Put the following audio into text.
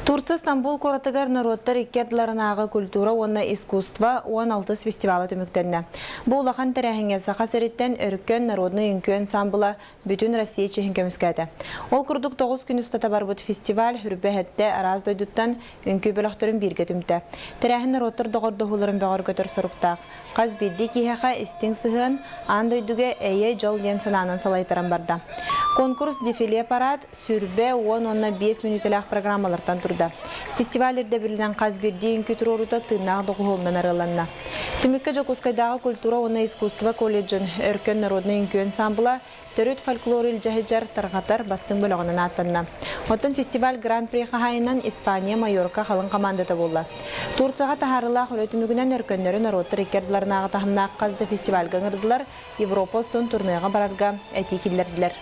Турция Стамбул коратыгар народтар иккетларынағы культура, онна искусство, 16 фестивалы төміктенне. Бұл улахан тәрәхіңе сақа сәреттен өріккен народны үнкі ансамбыла бүтін Россия чехін көміскәді. Ол күрдік 9 күн ұстата бар бұд фестиваль хүрбе әтті араз дойдуттан үнкі бөліқтірін бірге түмті. Тәрәхін народтар доғырды хулырын бағыр көтір сұрықтақ. Қаз бірді кейхақа істің сығын андойдуге әйе жол енсінанын салайтырын барда. Конкурс дефиле парад сүрбе 10-15 минутелақ программалардан тұрды. Фестивалерде білінен қаз бірді үнкі тұроруда тыынағы доғылынан арыланна. Түмікке Жокускайдағы культура оны искусство колледжін өркен народны үнкі ансамбыла төрөт фольклор илжахиджар тарғатар бастың бөліғынан аттанна. Оттын фестиваль Гран-при қағайынан Испания, Майорка қалын командата болды. Турцияға тахарылақ өлетінігінен өркенлері народтар икерділерінағы тахымнақ қазды фестиваль ғыңырдылар Европа ұстын турнайға барарға әти келдерділер.